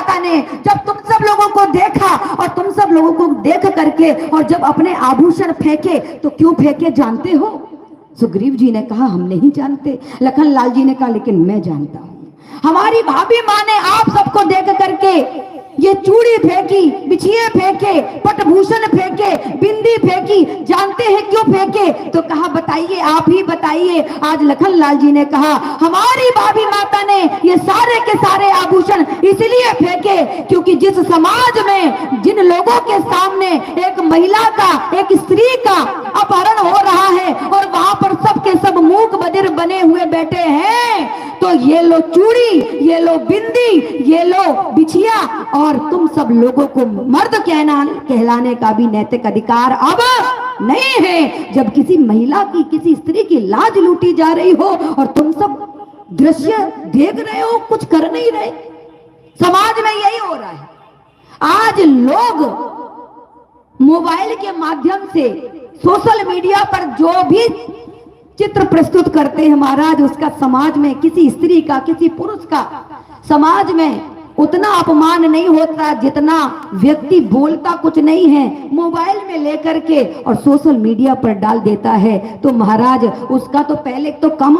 माता ने जब तुम सब लोगों को देखा और तुम सब लोगों को देख करके और जब अपने आभूषण फेंके तो क्यों फेंके जानते हो? सुग्रीव जी ने कहा हम नहीं जानते। लखन लाल जी ने कहा लेकिन मैं जानता हूं। हमारी भाभी माँ ने आप सबको देख करके ये चूड़ी फेंकी, बिछिए फेंके, पटभूषण फेंके, बिंदी फेंकी। जानते हैं क्यों फेंके? तो कहा बताइए, आप ही बताइए। आज लखन लाल जी ने कहा हमारी भाभी माता ने ये सारे के सारे आभूषण इसलिए फेंके क्योंकि जिस समाज में जिन लोगों के सामने एक महिला का, एक स्त्री का अपहरण हो रहा है और वहां पर सब के सब मूक बधिर बने हुए बैठे हैं, तो ये लो चूड़ी, ये लो बिंदी, ये लो बिछिया, और तुम सब लोगों को मर्द कहलाने का भी नैतिक अधिकार अब नहीं है। जब किसी महिला की, किसी स्त्री की लाज लूटी जा रही हो और तुम सब दृश्य देख रहे हो, कुछ कर नहीं रहे। समाज में यही हो रहा है। आज लोग मोबाइल के माध्यम से सोशल मीडिया पर जो भी चित्र प्रस्तुत करते हैं महाराज, उसका समाज में किसी स्त्री का, किसी पुरुष का समाज में उतना अपमान नहीं होता जितना व्यक्ति बोलता कुछ नहीं है मोबाइल में लेकर के और सोशल मीडिया पर डाल देता है। तो महाराज उसका तो पहले तो कम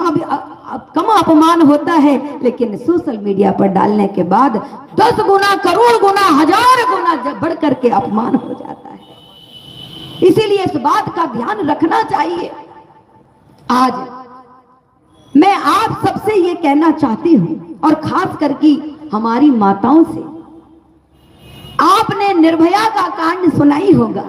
अपमान होता है, लेकिन सोशल मीडिया पर डालने के बाद 10 गुना, करोड़ गुना, 1000 गुना बढ़ करके अपमान हो जाता है। इसीलिए इस बात का ध्यान रखना चाहिए। आज मैं आप सबसे ये कहना चाहती हूं और खास करके हमारी माताओं से, आपने निर्भया का कांड सुना ही होगा।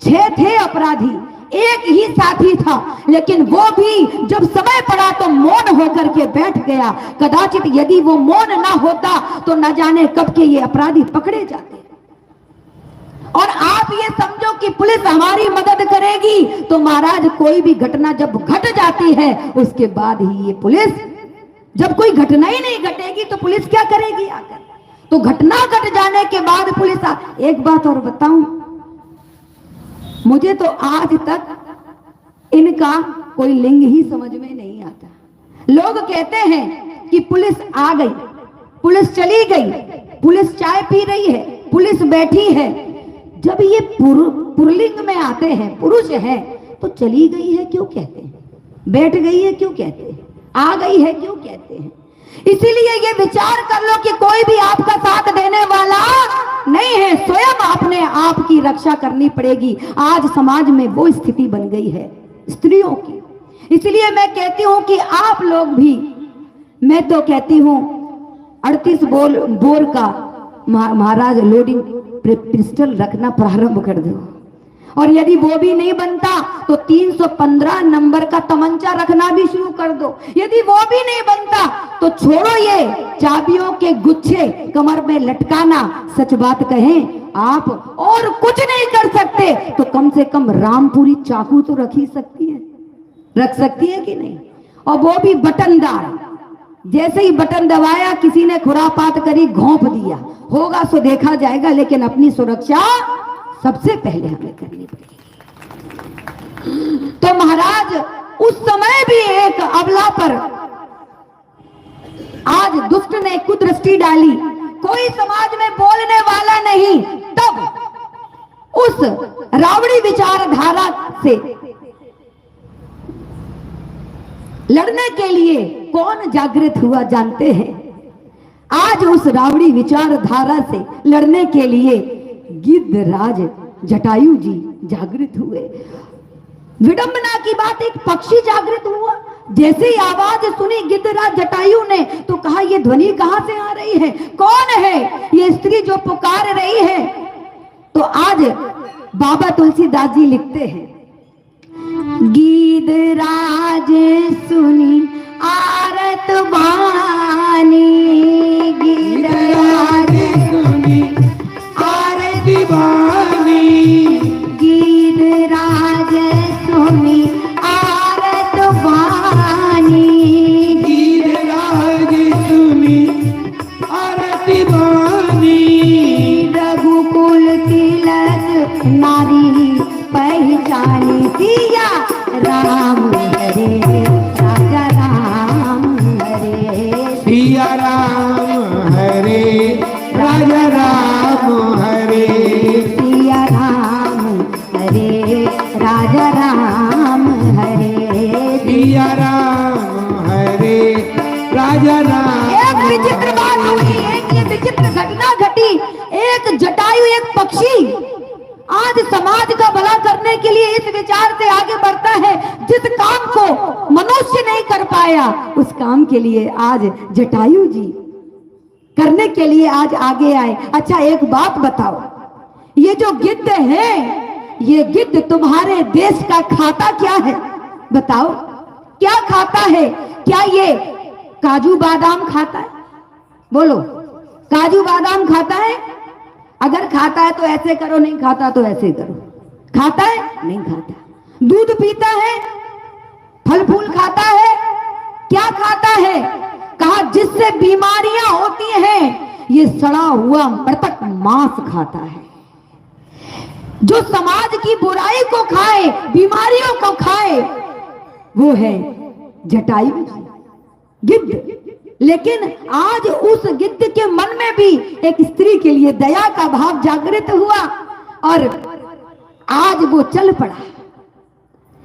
6 थे अपराधी, एक ही साथी था, लेकिन वो भी जब समय पड़ा तो मौन होकर के बैठ गया। कदाचित यदि वो मौन ना होता तो न जाने कब के ये अपराधी पकड़े जाते। और आप ये समझो कि पुलिस हमारी मदद करेगी, तो महाराज कोई भी घटना जब घट जाती है उसके बाद ही ये पुलिस, जब कोई घटना ही नहीं घटेगी तो पुलिस क्या करेगी आकर? तो घटना घट जाने के बाद पुलिस एक बात और बताऊं, मुझे तो आज तक इनका कोई लिंग ही समझ में नहीं आता। लोग कहते हैं कि पुलिस आ गई, पुलिस चली गई, पुलिस चाय पी रही है, पुलिस बैठी है। जब ये पुरलिंग में आते हैं, पुरुष है, तो चली गई है क्यों कहते हैं? बैठ गई है क्यों कहते हैं? आ गई है क्यों कहते हैं? इसीलिए ये विचार कर लो कि कोई भी आपका साथ देने वाला नहीं है, स्वयं अपने आप की रक्षा करनी पड़ेगी। आज समाज में वो स्थिति बन गई है स्त्रियों की। इसलिए मैं कहती हूं कि आप लोग भी, मैं तो कहती हूं 38 बोर का महाराज लोडिंग पिस्टल रखना प्रारंभ कर दो, और यदि वो भी नहीं बनता तो 315 नंबर का तमंचा रखना भी शुरू कर दो। यदि वो भी नहीं बनता तो छोड़ो ये चाबियों के गुच्छे कमर में लटकाना। सच बात कहें, आप और कुछ नहीं कर सकते तो कम से कम रामपुरी चाकू तो रख ही सकती है, रख सकती है कि नहीं? और वो भी बटनदार। जैसे ही बटन दबाया किसी ने खुरापात करी, घोंप दिया, होगा सो देखा जाएगा, लेकिन अपनी सुरक्षा सबसे पहले हमें करनी पड़ेगी। तो महाराज उस समय भी एक अबला पर आज दुष्ट ने कुदृष्टि डाली, कोई समाज में बोलने वाला नहीं। तब उस रावड़ी विचारधारा से लड़ने के लिए कौन जागृत हुआ जानते हैं? आज उस रावड़ी विचारधारा से लड़ने के लिए गिद्धराज जटायु जी जागृत हुए। विडंबना की बात, एक पक्षी जागृत हुआ। जैसे ही आवाज सुनी गिद्धराज जटायु ने तो कहा ये ध्वनि कहां से आ रही है? कौन है ये स्त्री जो पुकार रही है? तो आज बाबा तुलसीदास जी लिखते हैं, गिद्धराज सुनी आरत बानी, गिद्धराज सुनी आरत बानी, गिद्धराज सुनी आरत बानी, गिद्धराज सुनी आरत बानी, रघुकुल तिलक नारी पहचानी, सिया राम हरे राजा राम हरे, सिया राम हरे राजा घटना घटी, एक जटायु एक पक्षी आज समाज का भला करने के लिए इस विचार से आगे बढ़ता है, जिस काम को मनुष्य नहीं कर पाया उस काम के लिए आज जटायु जी करने के लिए आज आगे आए। अच्छा एक बात बताओ, ये जो गिद्ध है, ये गिद्ध तुम्हारे देश का खाता क्या है? बताओ क्या खाता है? क्या ये काजू बादाम खाता है? बोलो, काजू बादाम खाता है? अगर खाता है तो ऐसे करो, नहीं खाता तो ऐसे करो। खाता है? नहीं खाता। दूध पीता है? फल फूल खाता है? क्या खाता है? कहा जिससे बीमारियां होती हैं, ये सड़ा हुआ मृतक मांस खाता है। जो समाज की बुराई को खाए, बीमारियों को खाए, वो है जटायु गिद्ध। लेकिन आज उस गिद्ध के मन में भी एक स्त्री के लिए दया का भाव जागृत हुआ और आज वो चल पड़ा।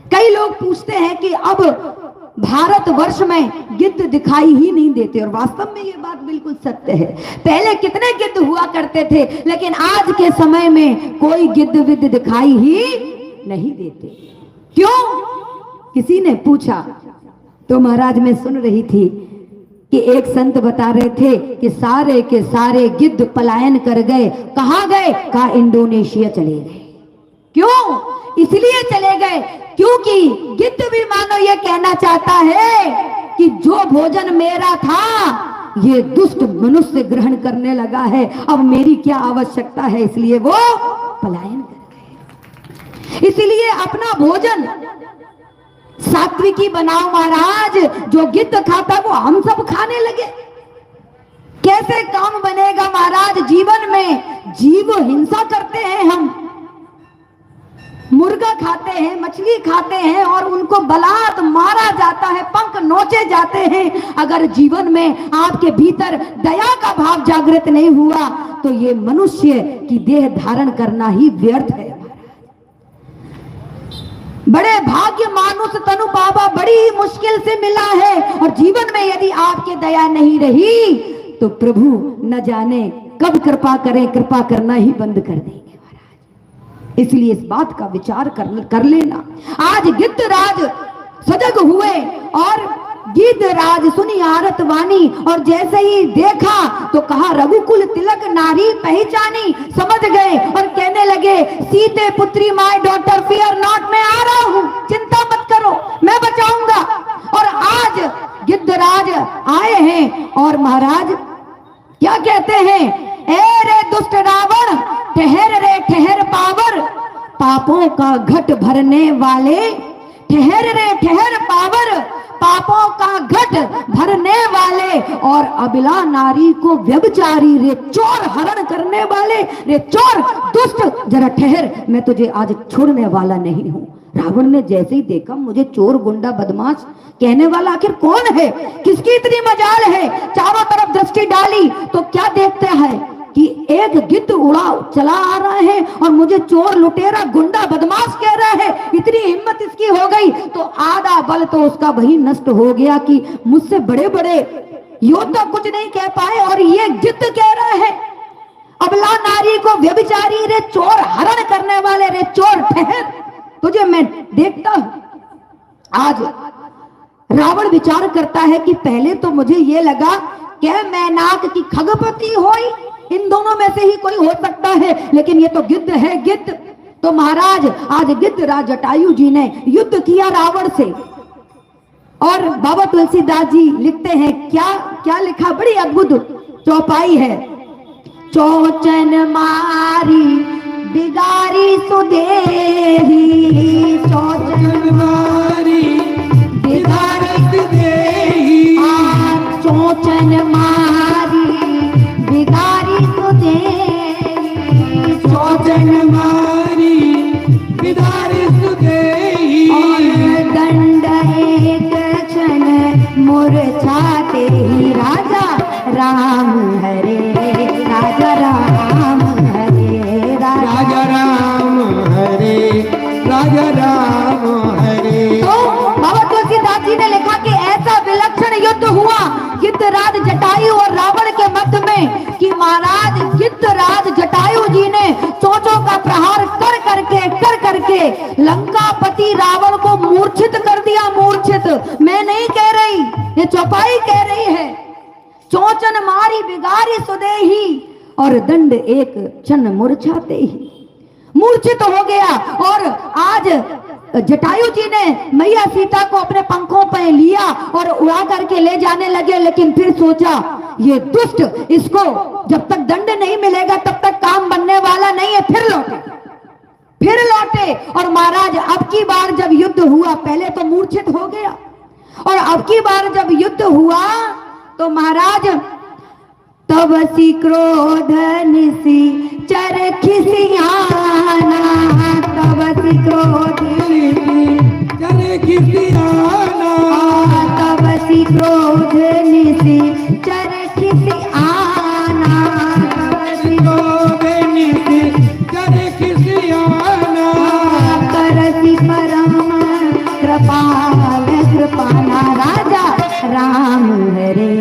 कई लोग पूछते हैं कि अब भारतवर्ष में गिद्ध दिखाई ही नहीं देते, और वास्तव में ये बात बिल्कुल सत्य है। पहले कितने गिद्ध हुआ करते थे, लेकिन आज के समय में कोई गिद्ध विद्ध दिखाई ही नहीं देते। क्यों? किसी ने पूछा तो महाराज मैं सुन रही थी कि एक संत बता रहे थे कि सारे के सारे गिद्ध पलायन कर गए। कहां गए? कहा इंडोनेशिया चले गए। क्यों? इसलिए चले गए क्योंकि गिद्ध भी मानो ये कहना चाहता है कि जो भोजन मेरा था ये दुष्ट मनुष्य ग्रहण करने लगा है, अब मेरी क्या आवश्यकता है, इसलिए वो पलायन कर गए। इसलिए अपना भोजन सात्विकी बनाओ महाराज। जो गिद्ध खाता वो हम सब खाने लगे, कैसे काम बनेगा महाराज? जीवन में जीव हिंसा करते हैं, हम मुर्गा खाते हैं, मछली खाते हैं और उनको बलात् मारा जाता है, पंख नोचे जाते हैं। अगर जीवन में आपके भीतर दया का भाव जागृत नहीं हुआ तो ये मनुष्य की देह धारण करना ही व्यर्थ है। बड़े भाग्य मानुष तनु बाबा बड़ी ही मुश्किल से मिला है, और जीवन में यदि आपके दया नहीं रही तो प्रभु न जाने कब कृपा करें, कृपा करना ही बंद कर देंगे महाराज। इसलिए इस बात का विचार कर लेना। आज गिद्धराज सजग हुए और गिद्धराज सुनी आरत वाणी, और जैसे ही देखा तो कहा रघुकुल तिलक नारी पहचानी। समझ गए और कहने लगे सीते पुत्री माय डॉटर फियर नॉट, मैं आ रहा हूं, चिंता मत करो, मैं बचाऊंगा। और आज गिद्धराज आए हैं और महाराज क्या कहते हैं? ए रे दुष्ट रावण, ठहर रे ठहर पावर, पापों का घट भरने वाले, ठहर रे ठहर पावर, पापों का घट भरने वाले, और अबिला नारी को व्यभिचारी, रे चोर हरण करने वाले, रे चोर दुष्ट, जरा ठहर, मैं तुझे आज छोड़ने वाला नहीं हूं। रावण ने जैसे ही देखा मुझे चोर गुंडा बदमाश कहने वाला आखिर कौन है, किसकी इतनी मजाल है, चारों तरफ दृष्टि डाली तो क्या देखते हैं कि एक गिद्ध उड़ा चला आ रहा है और मुझे चोर लुटेरा गुंडा बदमाश कह रहा है। इतनी हिम्मत इसकी हो गई तो आधा बल तो उसका वही नष्ट हो गया कि मुझसे बड़े बड़े योद्धा कुछ नहीं कह पाए और ये गिद्ध कह रहा है अबला नारी को व्यभिचारी, रे चोर हरण करने वाले, रे चोर ठहर, तुझे मैं देखता हूं। आज रावण विचार करता है कि पहले तो मुझे ये लगा क्या मैनाक की खगपति होई, इन दोनों में से ही कोई हो सकता है, लेकिन ये तो गिद्ध है, गिद्ध। तो महाराज आज गिद्धराज जटायु जी ने युद्ध किया रावण से। और बाबा तुलसीदास जी लिखते हैं, क्या क्या लिखा, बड़ी अद्भुत चौपाई है। चौचन मारी बिगारी सुदेही, चौचन मारी बिगारी सुदेही, चौचन मारी बिगारी सुदेही, चौचन मारी बिगारी सुदेही, और दंड एक क्षण मूर्छाते ही, राजा राम हरे, राजा राम हरे, राजा राम हरे, राजा राम हरे। तो बाबा तुलसीदास जी ने लिखा कि ऐसा विलक्षण युद्ध हुआ गिद्धराज जटायु और रावण के मध्य में कि महाराज बाई कह रही है, चौचन मारी बिगारी सुदेही और दंड एक क्षण मूर्छाते ही। मूर्छित हो गया और आज जटायु जी ने मैया सीता को अपने पंखों पर लिया और उड़ा करके ले जाने लगे, लेकिन फिर सोचा ये दुष्ट, इसको जब तक दंड नहीं मिलेगा तब तक काम बनने वाला नहीं है। फिर लौटे और महाराज अब की बार जब युद्ध हुआ, पहले तो मूर्छित हो गया और अब की बार जब युद्ध हुआ तो महाराज तब सी क्रोध निसी चर खिसियाना, तब सी क्रोध चर खिसियाना, तब सी क्रोध निसी चर खिसियाना, तब सी क्रोध निसी चर खिसियाना, करसी परम कृपाल कृपाना। राजा राम हरे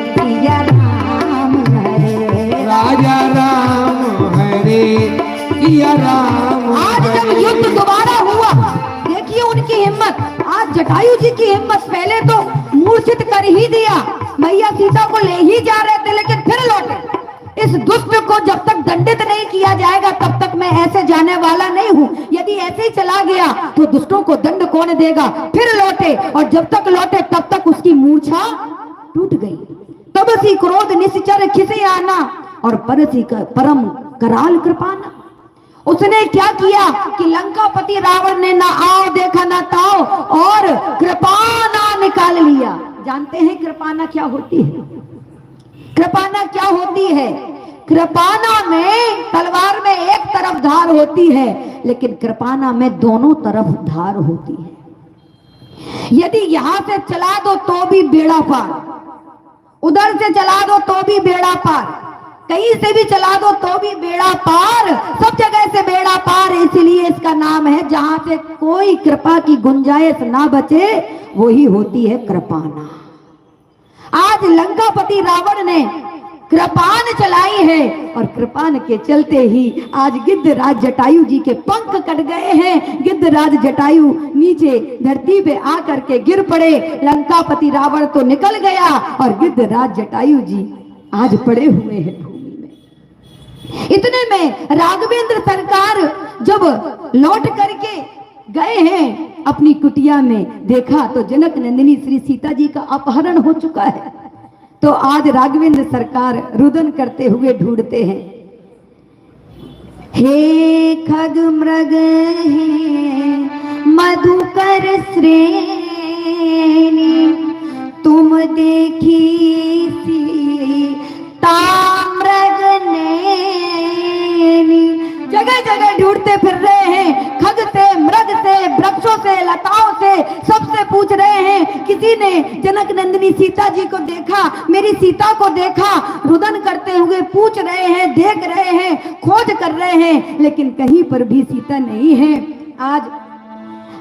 सिया राम हरे, राजा राम हरे सिया राम। आज जब युद्ध दोबारा हुआ, देखिए उनकी हिम्मत, आज जटायु जी की हिम्मत, पहले तो मूर्छित कर ही दिया, मैया सीता को ले ही जा रहे थे, लेकिन फिर लौटे। इस दुष्ट को जब तक दंडित नहीं किया जाएगा तब तक मैं ऐसे जाने वाला नहीं हूं। यदि ऐसे ही चला गया तो दुष्टों को दंड कौन देगा। फिर लौटे और जब तक लौटे तब तक उसकी मूर्छा टूट गई। तब सी क्रोध निश्चर खिसे आना और परसी परम कराल कृपाना। उसने क्या किया कि लंकापति रावण ने ना आओ देखा ना ताओ और कृपाना निकाल लिया। जानते हैं कृपाना क्या होती है? कृपाना क्या होती है? कृपाना में तलवार में एक तरफ धार होती है, लेकिन कृपाना में दोनों तरफ धार होती है। यदि यहां से चला दो तो भी बेड़ा पार, उधर से चला दो तो भी बेड़ा पार, कहीं से भी चला दो तो भी बेड़ा पार, सब जगह से बेड़ा पार। इसलिए इसका नाम है, जहां से कोई कृपा की गुंजाइश ना बचे वही होती है कृपाना। आज लंकापति रावण ने कृपान चलाई है और कृपान के चलते ही आज गिद्धराज जटायु जी के पंख कट गए हैं। गिद्धराज जटायु नीचे धरती पे आकर के गिर पड़े। लंकापति रावण तो निकल गया और गिद्धराज जटायु जी आज पड़े हुए हैं भूमि में। इतने में राघवेंद्र सरकार जब लौट करके गए हैं अपनी कुटिया में, देखा तो जनक नंदिनी श्री सीता जी का अपहरण हो चुका है। तो आज राघवेंद्र सरकार रुदन करते हुए ढूंढते हैं, हे खग मृग हे मधुकर श्रेणी, तुम देखी सीता मृग नैनी। जगह जगह ढूंढते फिर रहे हैं, खग से, मृग से, वृक्षों से, लताओं से, सबसे पूछ रहे हैं। किसी ने जनक नंदिनी सीता जी को देखा, मेरी सीता को देखा, रुदन करते हुए पूछ रहे हैं, देख रहे हैं, खोज कर रहे हैं, लेकिन कहीं पर भी सीता नहीं है। आज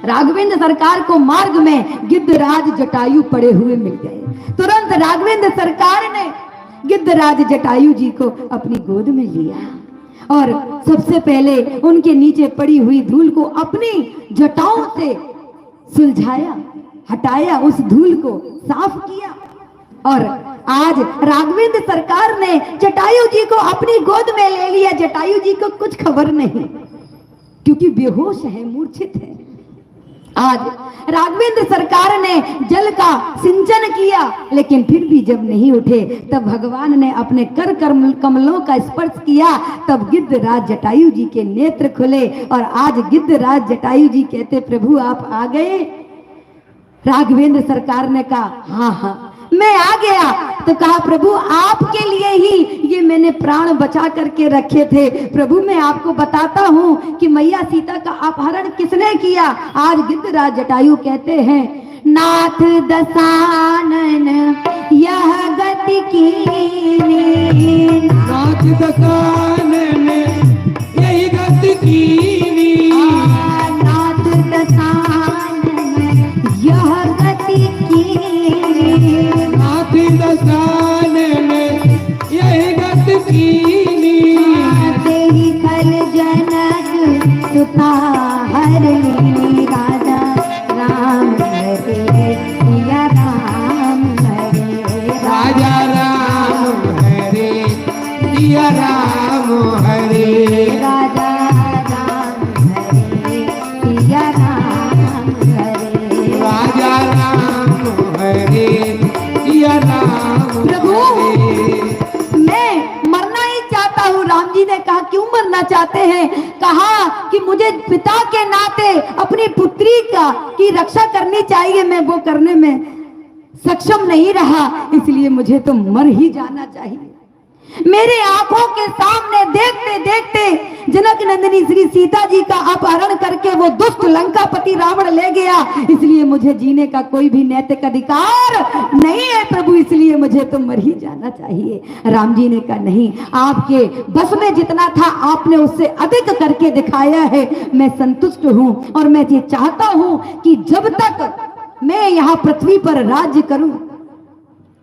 राघवेंद्र सरकार को मार्ग में गिद्धराज जटायु पड़े हुए मिल गए। तुरंत राघवेंद्र सरकार ने गिद्धराज जटायु जी को अपनी गोद में लिया और सबसे पहले उनके नीचे पड़ी हुई धूल को अपनी जटाओं से सुलझाया, हटाया, उस धूल को साफ किया। और आज राघवेंद्र सरकार ने जटायु जी को अपनी गोद में ले लिया। जटायु जी को कुछ खबर नहीं, क्योंकि बेहोश है, मूर्छित है। आज राघवेंद्र सरकार ने जल का सिंचन किया, लेकिन फिर भी जब नहीं उठे, तब भगवान ने अपने कर कमलों का स्पर्श किया। तब गिद्धराज जटायु जी के नेत्र खुले और आज गिद्धराज जटायु जी कहते, प्रभु आप आ गए। राघवेंद्र सरकार ने कहा, हाँ हाँ मैं आ गया। तो कहा, प्रभु आपके लिए ही ये मैंने प्राण बचा करके रखे थे। प्रभु मैं आपको बताता हूँ कि मैया सीता का अपहरण किसने किया। आज गिद्धराज जटायु कहते हैं, नाथ दशानन यह गति कीनी, नाथ दशानन यही गति कीनी, नाथ दशानन यह गति कीनी, नाथ दशानन यही गति कीनी, देहि खल जनक सुता हरणी, राजा राम हरे सिया राम हरे, सिया राम हरे राजा राम हरे सिया राम हरे राजा राम हरे सिया राम प्रभु हरे। मैं मरना ही चाहता हूँ। राम जी ने कहा क्यों मरना चाहते हैं? कहा कि मुझे पिता के नाते अपनी पुत्री की रक्षा करनी चाहिए, मैं वो करने में सक्षम नहीं रहा, इसलिए मुझे तो मर ही जाना चाहिए। मेरे आंखों के सामने देखते देखते जनक नंदिनी श्री सीता जी का अपहरण करके वो दुष्ट लंकापति रावण ले गया, इसलिए मुझे जीने का कोई भी नैतिक अधिकार नहीं है प्रभु, इसलिए मुझे तो मर ही जाना चाहिए। राम जी ने कहा नहीं, आपके बस में जितना था आपने उससे अधिक करके दिखाया है, मैं संतुष्ट हूं और मैं ये चाहता हूं कि जब तक मैं यहाँ पृथ्वी पर राज्य करूं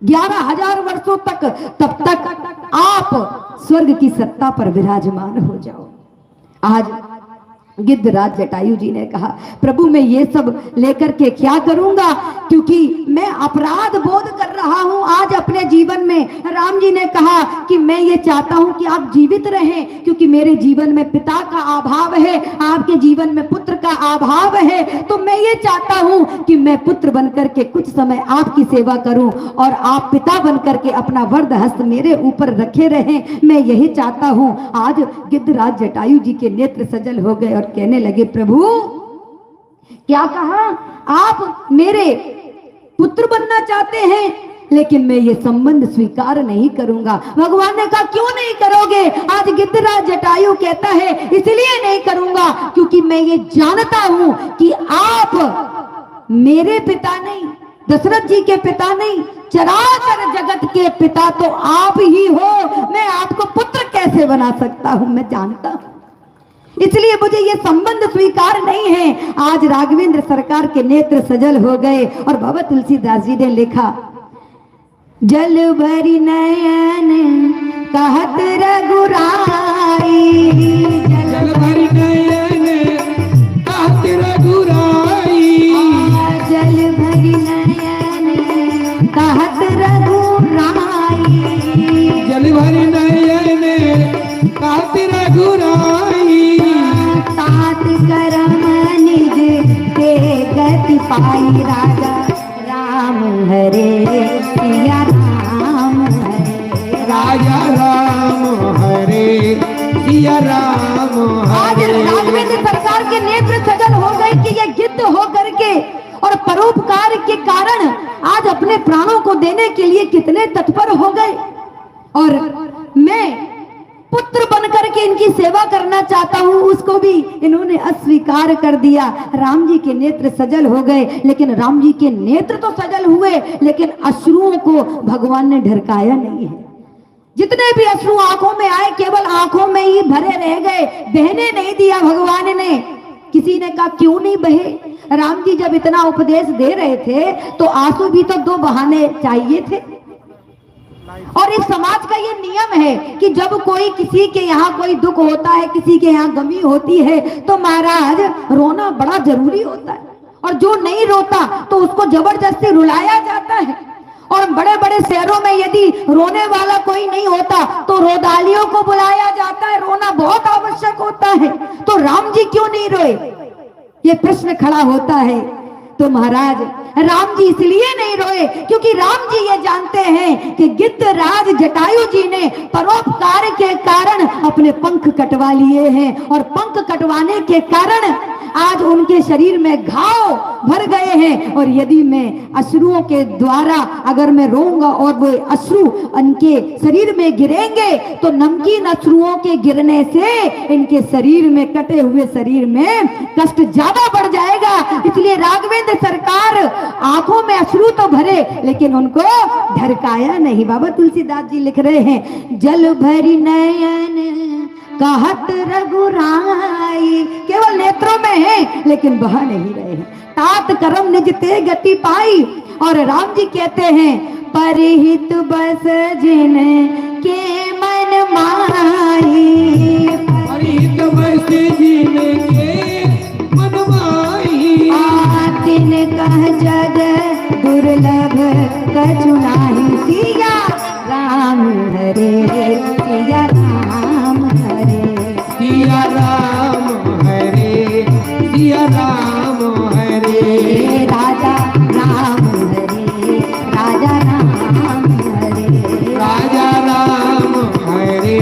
11,000 वर्षों तक, तब तक आप स्वर्ग की सत्ता पर विराजमान हो जाओ। आज गिद्धराज जटायु जी ने कहा प्रभु मैं ये सब लेकर के क्या करूंगा, क्योंकि मैं अपराध बोध कर रहा हूं आज अपने जीवन में। राम जी ने कहा कि मैं ये चाहता हूं कि आप जीवित रहें, क्योंकि मेरे जीवन में पिता का अभाव है, आपके जीवन में पुत्र का अभाव है, तो मैं ये चाहता हूं कि मैं पुत्र बनकर के कुछ समय आपकी सेवा करूं और आप पिता बनकर के अपना वरद हस्त मेरे ऊपर रखे रहें, मैं यही चाहता हूं। आज गिद्धराज जटायु जी के नेत्र सजल हो गए और कहने लगे प्रभु क्या कहा, आप मेरे पुत्र बनना चाहते हैं, लेकिन मैं ये संबंध स्वीकार नहीं करूंगा। भगवान ने कहा क्यों नहीं करोगे? आज गिद्धराज जटायु कहता है इसलिए नहीं करूंगा क्योंकि मैं ये जानता हूं कि आप मेरे पिता नहीं, दशरथ जी के पिता नहीं, चराचर जगत के पिता तो आप ही हो। मैं आपको पुत्र कैसे बना सकता हूं, मैं जानता हूं, इसलिए मुझे ये संबंध स्वीकार नहीं है। आज राघवेंद्र सरकार के नेत्र सजल हो गए और बाबा तुलसीदास जी ने लिखा जल भरी नयन कहत रघुराई, जल भरी नयन कहत रघुराई, जल भरी नयन कहत रघुराई, जल भरी नयन कहत रघुराई, तात करम निज के गति पाई, राजा राम हरे सिया राम हरे, राजा राम हरे सिया राम आज हरे। राघवेंद्र सरकार के नेत्र सजल हो गए कि ये गिद्ध हो करके और परोपकार के कारण आज अपने प्राणों को देने के लिए कितने तत्पर हो गए, और मैं पुत्र बनकर के इनकी सेवा करना चाहता हूं, उसको भी इन्होंने अस्वीकार कर दिया। राम जी के नेत्र सजल हो गए, लेकिन राम जी के नेत्र तो सजल हुए, लेकिन अश्रुओं को भगवान ने ढरकाया नहीं है। जितने भी अश्रु आंखों में आए केवल आंखों में ही भरे रह गए, बहने नहीं दिया भगवान ने। किसी ने कहा क्यों नहीं बहे? राम जी जब इतना उपदेश दे रहे थे तो आंसू भी तो दो बहाने चाहिए थे। और इस समाज का ये नियम है कि जब कोई किसी के यहाँ कोई दुख होता है, किसी के यहाँ गमी होती है, तो महाराज रोना बड़ा जरूरी होता है, और जो नहीं रोता तो उसको जबरदस्ती रुलाया जाता है। और बड़े बड़े शहरों में यदि रोने वाला कोई नहीं होता तो रोदालियों को बुलाया जाता है, रोना बहुत आवश्यक होता है। तो राम जी क्यों नहीं रोए, ये प्रश्न खड़ा होता है। तो महाराज राम जी इसलिए नहीं रोए क्योंकि राम जी ये जानते हैं कि गिद्धराज जटायु जी ने परोपकार के कारण अपने पंख कटवा लिए हैं, और पंख कटवाने के कारण आज उनके शरीर में घाव भर गए हैं। और यदि मैं अश्रुओं के द्वारा अगर मैं रोऊंगा और वो अश्रु उनके शरीर में गिरेंगे तो नमकीन अश्रुओं के गिरने से इनके शरीर में, कटे हुए शरीर में कष्ट ज्यादा बढ़ जाएगा। इसलिए राघवेंद्र सरकार आंखों में अश्रु तो भरे लेकिन उनको ढरकाया नहीं। बाबा तुलसीदास जी लिख रहे हैं जल भरी नयन कहत रघुराई, केवल नेत्रों में है लेकिन बहा नहीं रहे हैं। तात करम निज ते गति पाई, और राम जी कहते हैं परिहित बस जिन के मन माही, परिहित बस जिन के मन माही, तिन कह जग दुर्लभ कछु नाही, सिया राम हरे सिया राम हरे सिया राम हरे सिया राम हरे राजा राम हरे राजा राम हरे राजा राम हरे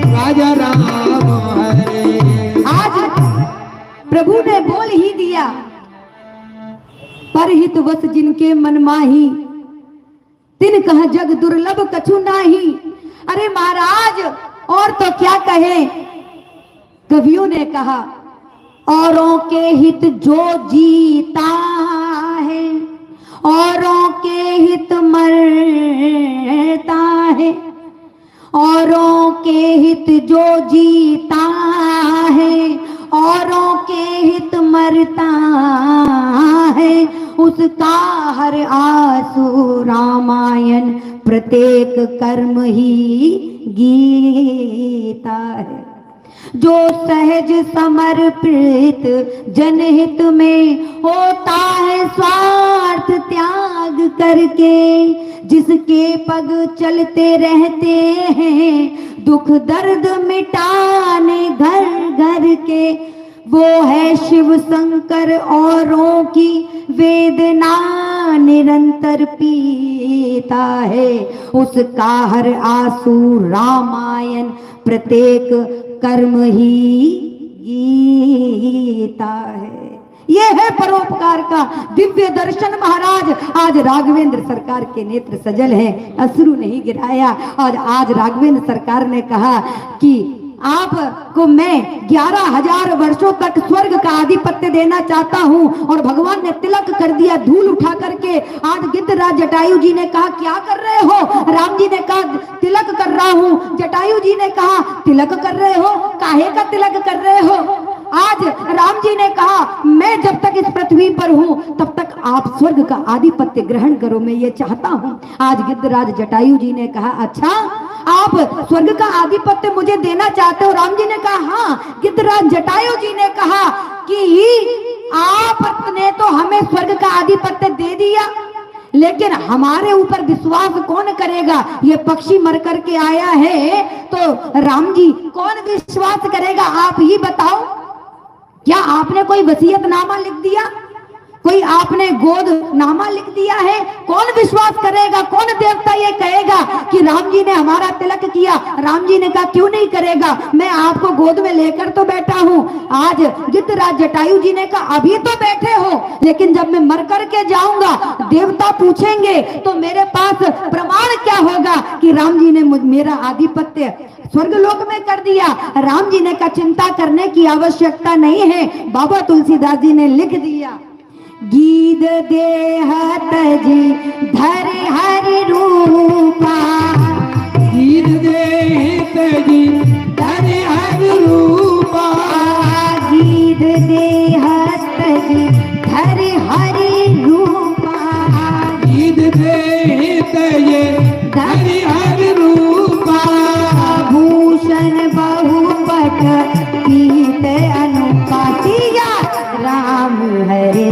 राजा राम हरे। आज प्रभु ने बोल ही दिया, परहित वस जिनके मन माही, तिन कह जग दुर्लभ कछु नाही। अरे महाराज और तो क्या कहे, कवियों ने कहा औरों के हित जो जीता है, औरों के हित मरता है, औरों के हित जो जीता है, औरों के हित मरता है, उसका हर आंसू रामायण प्रत्येक कर्म ही गीता है। जो सहज समर्पित जनहित में होता है स्वार्थ त्याग करके, जिसके पग चलते रहते हैं दुख दर्द मिटाने घर घर के, वो है शिव शंकर औरों की वेदना निरंतर पीता है, उसका हर आंसू रामायण प्रत्येक कर्म ही गीता है। ये है परोपकार का दिव्य दर्शन महाराज। आज राघवेंद्र सरकार के नेत्र सजल हैं, अश्रु नहीं गिराया। और आज राघवेंद्र सरकार ने कहा कि आपको मैं 11,000 वर्षों तक स्वर्ग का आधिपत्य देना चाहता हूं, और भगवान ने तिलक कर दिया धूल उठा करके। आज गिद्धराज जटायु जी ने कहा क्या कर रहे हो? राम जी ने कहा तिलक कर रहा हूं। जटायु जी ने कहा तिलक कर रहे हो, काहे का तिलक कर रहे हो? आज राम जी ने कहा मैं जब तक इस पृथ्वी पर हूं तब तक आप स्वर्ग का आधिपत्य ग्रहण करो, मैं ये चाहता हूं। आज गिद्धराज जटायु जी ने कहा अच्छा आप स्वर्ग का आधिपत्य मुझे देना चाहते हो? राम जी ने कहा हाँ। गिद्धराज जटायु जी ने कहा कि आपने तो हमें स्वर्ग का आधिपत्य दे दिया, लेकिन हमारे ऊपर विश्वास कौन करेगा? ये पक्षी मर करके आया है तो राम जी कौन विश्वास करेगा? आप ही बताओ। क्या आपने कोई वसीयतनामा लिख दिया? कोई आपने गोद नामा लिख दिया है? कौन विश्वास करेगा? कौन देवता ये कहेगा कि राम जी ने हमारा तिलक किया? राम जी ने कहा क्यों नहीं करेगा, मैं आपको गोद में लेकर तो बैठा हूं। आज गिद्धराज जटायु जी ने कहा अभी तो बैठे हो, लेकिन जब मैं मर करके जाऊंगा देवता पूछेंगे तो मेरे पास प्रमाण क्या होगा कि राम जी ने मेरा आधिपत्य स्वर्गलोक में कर दिया? राम जी ने कहा चिंता करने की आवश्यकता नहीं है। बाबा तुलसीदास जी ने लिख दिया गीध देह तजी धरि हरि रूपा, गीत देह तजी धरि हरि रूपा, गीध देह तजी धरि हरि रूपा, गीत देह तजे धरि हरि रूपा, भूषण बहुपट पीत अनुपा, सिया राम हरे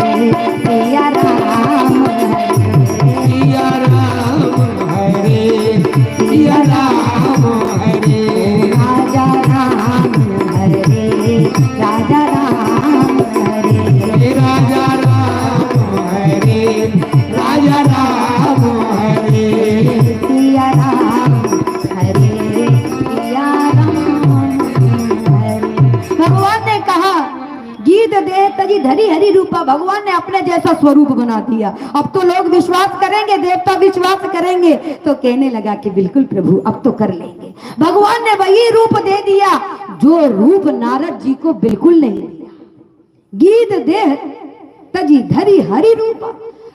सिया राम हरे सिया राम हरे सिया राम हरे, राजा राम हरे राजा राम हरे राजा राम हरे राजा राम हरे, सिया राम हरे सिया राम हरे। भगवान ने कहा गीत देह तजी धरी हरि रूपा, भगवान ने अपने जैसा स्वरूप बना दिया। अब तो लोग विश्वास करेंगे, देवता विश्वास करेंगे। तो कहने लगा कि बिल्कुल प्रभु अब तो कर लेंगे। भगवान ने वही रूप दे दिया जो रूप नारद जी को बिल्कुल नहीं दिया। गीत देह तजी धरी हरि रूपा,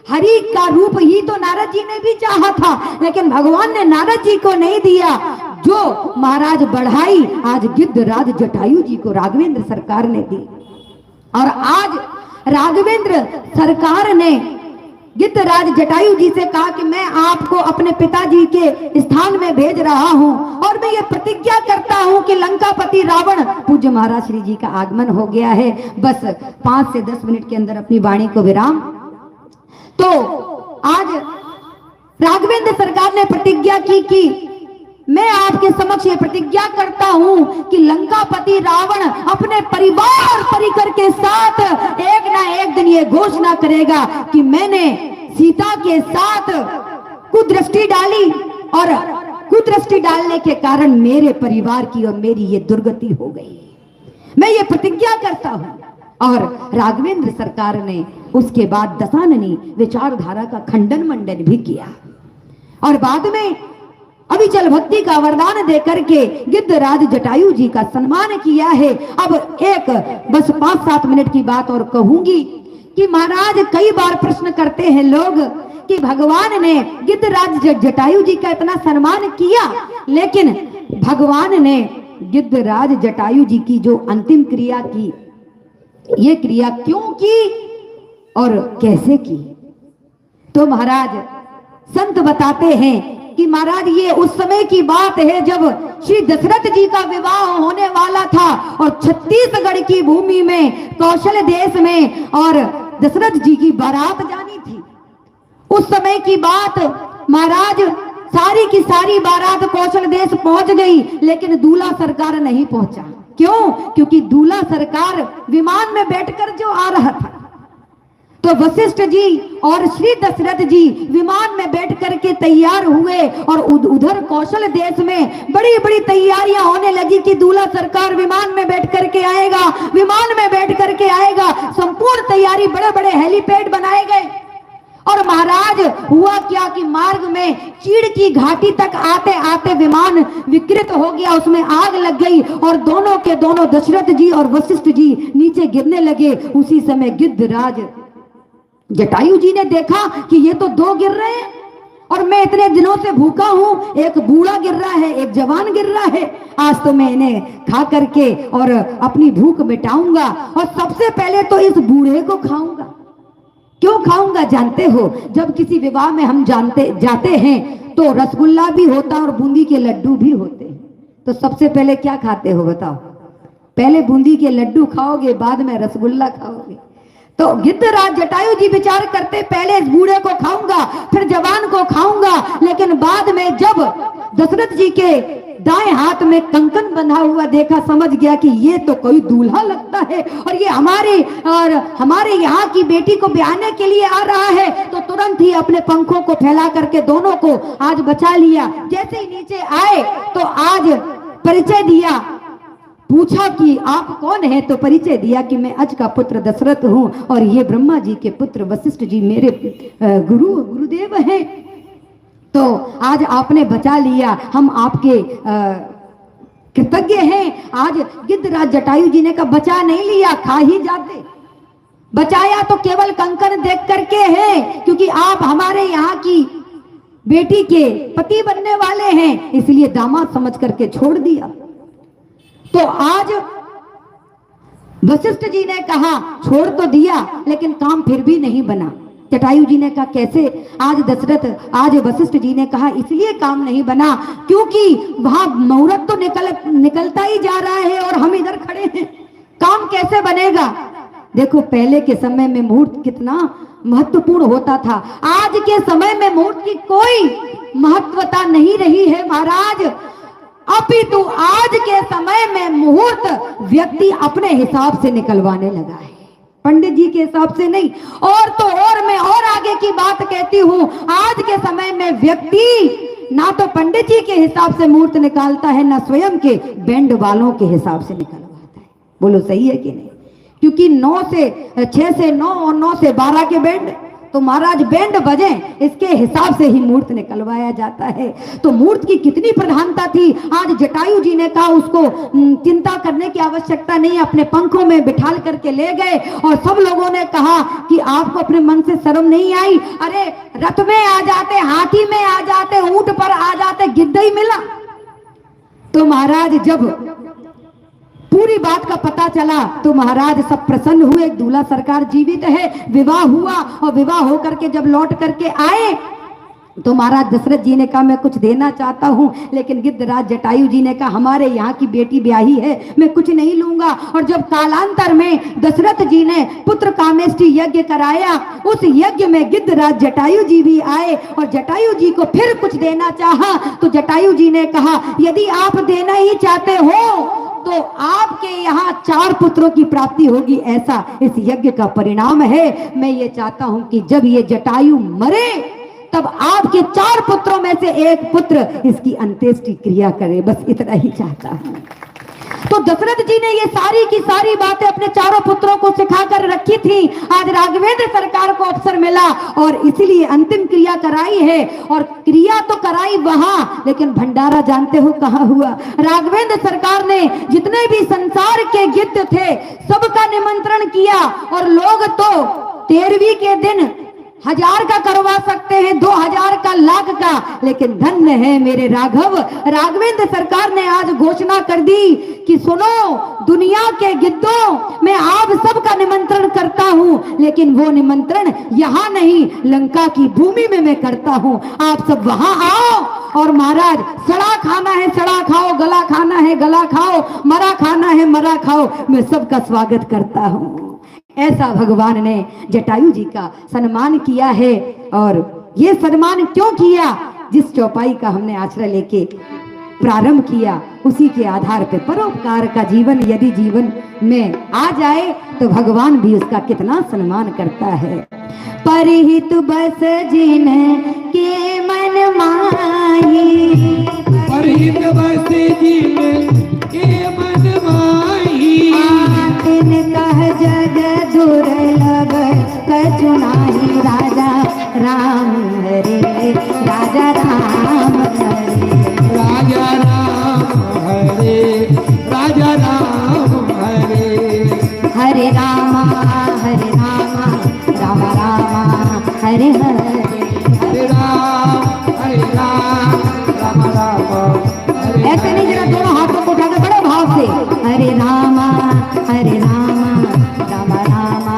हरि का रूप ही तो नारद जी ने भी चाहा था, लेकिन भगवान ने नारद जी को नहीं दिया। जो महाराज बढ़ाई आज गिद्धराज जटायु जी को राघवेंद्र सरकार ने दी। और आज राघवेंद्र सरकार ने गिद्धराज जटायु जी से कहा कि मैं आपको अपने पिताजी के स्थान में भेज रहा हूं, और मैं ये प्रतिज्ञा करता हूं कि लंकापति रावण, पूज्य महाराज श्री जी का आगमन हो गया है, बस 5 से 10 मिनट के अंदर अपनी वाणी को विराम। तो आज राघवेंद्र सरकार ने प्रतिज्ञा की कि मैं आपके समक्ष ये प्रतिज्ञा करता हूं कि लंकापति रावण अपने परिवार परिकर के साथ एक ना एक दिन ये घोषणा करेगा कि मैंने सीता के साथ कुदृष्टि डाली और कुदृष्टि डालने के कारण मेरे परिवार की और मेरी ये दुर्गति हो गई। मैं ये प्रतिज्ञा करता हूं। और राघवेंद्र सरकार ने उसके बाद दशाननी विचारधारा का खंडन मंडन भी किया और बाद में अविचल भक्ति का वरदान देकर के गिद्धराज जटायु जी का सम्मान किया है। अब एक बस 5-7 मिनट की बात और कहूंगी कि महाराज कई बार प्रश्न करते हैं लोग कि भगवान ने गिद्धराज जटायु जी का इतना सम्मान किया, लेकिन भगवान ने गिद्धराज जटायु जी की जो अंतिम क्रिया की, ये क्रिया क्यों की और कैसे की? तो महाराज संत बताते हैं कि महाराज ये उस समय की बात है जब श्री दशरथ जी का विवाह होने वाला था और छत्तीसगढ़ की भूमि में कौशल देश में और दशरथ जी की बारात जानी थी। उस समय की बात महाराज, सारी की सारी बारात कौशल देश पहुंच गई, लेकिन दूल्हा सरकार नहीं पहुंचा। क्यों? क्योंकि दूल्हा सरकार विमान में बैठकर जो आ रहा था, तो वशिष्ठ जी और श्री दशरथ जी विमान में बैठ करके तैयार हुए और उधर कौशल देश में बड़ी बड़ी तैयारियां होने लगी कि दूल्हा सरकार विमान में बैठ करके आएगा, विमान में बैठ करके आएगा। संपूर्ण तैयारी, बड़े बड़े हेलीपैड बनाए गए। और महाराज हुआ क्या कि मार्ग में चीड़ की घाटी तक आते आते विमान विकृत हो गया, उसमें आग लग गई और दोनों के दोनों दशरथ जी और वशिष्ठ जी नीचे गिरने लगे। उसी समय गिद्धराज जटायु जी ने देखा कि ये तो दो गिर रहे हैं और मैं इतने दिनों से भूखा हूं, एक बूढ़ा गिर रहा है, एक जवान गिर रहा है। आज तो मैं इन्हें खा करके और अपनी भूख मिटाऊंगा और सबसे पहले तो इस बूढ़े को खाऊंगा। क्यों खाऊंगा जानते हो? जब किसी विवाह में हम जाते हैं तो रसगुल्ला भी होता और बूंदी के लड्डू भी होते हैं। तो सबसे पहले क्या खाते हो बताओ? पहले बूंदी के लड्डू खाओगे, बाद में रसगुल्ला खाओगे। तो गिद्धराज जटायु जी विचार करते पहले इस बूढ़े को खाऊंगा, फिर जवान को खाऊंगा, लेकिन बाद में जब दशरथ जी के दाएं हाथ में कंकन बंधा हुआ देखा, समझ गया कि ये तो कोई दूल्हा लगता है और ये हमारे यहाँ की बेटी को ब्याहने के लिए आ रहा है। तो तुरंत ही अपने पंखों को फैला करके दोनों को आज बचा लिया। जैसे ही नीचे आए तो आज परिचय दिया, पूछा कि आप कौन है? तो परिचय दिया कि मैं अज का पुत्र दशरथ हूं और ये ब्रह्मा जी के पुत्र वशिष्ठ जी मेरे गुरुदेव हैं। तो आज आपने बचा लिया, हम आपके कृतज्ञ हैं। आज गिद्धराज जटायु जी ने कहा बचा नहीं लिया, खा ही जाते। बचाया तो केवल कंकन देख करके है, क्योंकि आप हमारे यहाँ की बेटी के पति बनने वाले हैं, इसलिए दामाद समझ करके छोड़ दिया। तो आज वशिष्ठ जी ने कहा छोड़ तो दिया, लेकिन काम फिर भी नहीं बना। जटायु जी ने कहा कैसे? आज वशिष्ठ जी ने कहा इसलिए काम नहीं बना क्योंकि वहां मुहूर्त तो निकलता ही जा रहा है और हम इधर खड़े हैं, काम कैसे बनेगा? देखो पहले के समय में मुहूर्त कितना महत्वपूर्ण होता था, आज के समय में मुहूर्त की कोई महत्वता नहीं रही है महाराज। अपितु आज के समय में मुहूर्त व्यक्ति अपने हिसाब से निकलवाने लगा है, पंडित जी के हिसाब से नहीं। और तो और मैं और आगे की बात कहती हूं, आज के समय में व्यक्ति ना तो पंडित जी के हिसाब से मुहूर्त निकालता है, ना स्वयं के बैंड वालों के हिसाब से निकलवाता है। बोलो सही है कि नहीं? क्योंकि 6 से 9 और 9 से 12 के बैंड, तो महाराज बैंड बजे इसके हिसाब से ही मुहूर्त निकलवाया जाता है। तो मुहूर्त की कितनी प्रधानता थी। आज जटायु जी ने कहा उसको चिंता करने की आवश्यकता नहीं, अपने पंखों में बिठाल करके ले गए और सब लोगों ने कहा कि आपको अपने मन से शर्म नहीं आई? अरे रथ में आ जाते, हाथी में आ जाते, ऊंट पर आ जाते, गिद्ध ही मिला। तो महाराज जब पूरी बात का पता चला तो महाराज सब प्रसन्न हुए, दूल्हा सरकार जीवित है, विवाह हुआ और विवाह होकर के जब लौट करके आए तो महाराज दशरथ जी ने कहा मैं कुछ देना चाहता हूँ, लेकिन गिद्धराज जटायु जी ने कहा हमारे यहाँ की बेटी ब्याही है, मैं कुछ नहीं लूंगा। और जब कालांतर में दशरथ जी ने पुत्र कामेष्टि यज्ञ कराया, उस यज्ञ में गिद्धराज जटायु जी भी आए और जटायु जी को फिर कुछ देना चाहा। तो जटायु जी ने कहा यदि आप देना ही चाहते हो तो आपके यहाँ 4 पुत्रों की प्राप्ति होगी, ऐसा इस यज्ञ का परिणाम है। मैं ये चाहता हूं कि जब ये जटायु मरे तब आपके 4 पुत्रों में से एक पुत्र इसकी अंत्येष्टि क्रिया करे, बस इतना ही चाहता हूं। तो दशरथ जी ने ये सारी की सारी बातें अपने चारों पुत्रों को सिखाकर रखी थी। आज राघवेंद्र सरकार को अवसर मिला और इसलिए अंतिम क्रिया कराई है। और क्रिया तो कराई वहां, लेकिन भंडारा जानते हो कहां हुआ? राघवेंद्र सरकार ने जितने भी संसार के गिद्ध थे सबका निमंत्रण किया, और लोग तो 13वीं के दिन 1000 का करवा सकते हैं, 2000 का, लाख का, लेकिन धन्य है मेरे राघव। राघवेंद्र सरकार ने आज घोषणा कर दी कि सुनो दुनिया के गिद्धों, मैं आप सबका निमंत्रण करता हूं, लेकिन वो निमंत्रण यहाँ नहीं लंका की भूमि में मैं करता हूं। आप सब वहां आओ और महाराज सड़ा खाना है सड़ा खाओ, गला खाना है गला खाओ, मरा खाना है मरा खाओ, मैं सबका स्वागत करता हूं। ऐसा भगवान ने जटायु जी का सम्मान किया है। और ये सम्मान क्यों किया? जिस चौपाई का हमने आश्रय लेके प्रारंभ किया उसी के आधार पे परोपकार का जीवन यदि जीवन में आ जाए तो भगवान भी उसका कितना सम्मान करता है। परिहित बस जिन के मन माही, परिहित बस जिन के मन माही, तिन कह जग दुर्लभ कछु नाही, राजा राम हरे राजा राम हरे, राजा राम हरे राजा राम हरे, हरे रामा राम रामा हरे हरे, हरे राम राम राम हरे। ऐसे नहीं, जरा दोनों हाथों को उठाकर बड़े भाव से हरे रामा राम रामा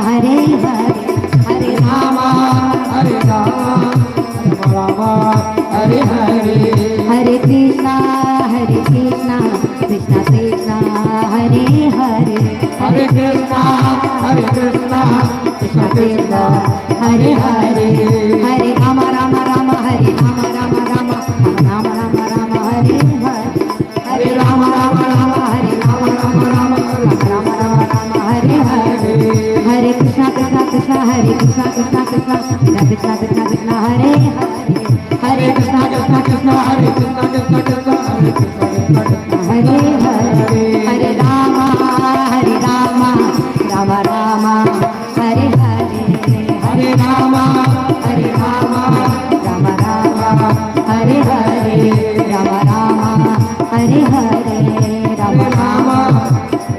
हरे हरे, हरे रामा राम राम हरे हरे, हरे कृष्णा कृष्णा कृष्णा हरे हरे, हरे कृष्णा कृष्णा कृष्णा हरे हरे, हरे राम हरे राम राम हरे हरे, हरे राम हरे राम हरे हरे, हरे कृष्णा कृष्णा हरे कृष्णा कृष्णा हरे हरे, हरे कृष्णा कृष्णा हरे कृष्णा हरे हरे, हरे राम राम हरे हरे, हरे राम राम हरे हरे, राम हरे हरे, राम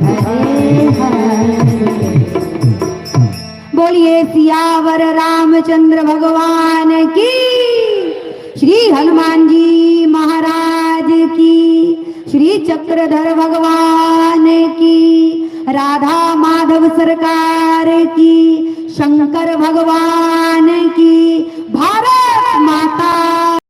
हरे हरे। बोलिए सियावर रामचंद्र भगवान की, श्री हनुमान जी महाराज की, श्री चक्रधर भगवान की, राधा माधव सरकार की, शंकर भगवान की, भारत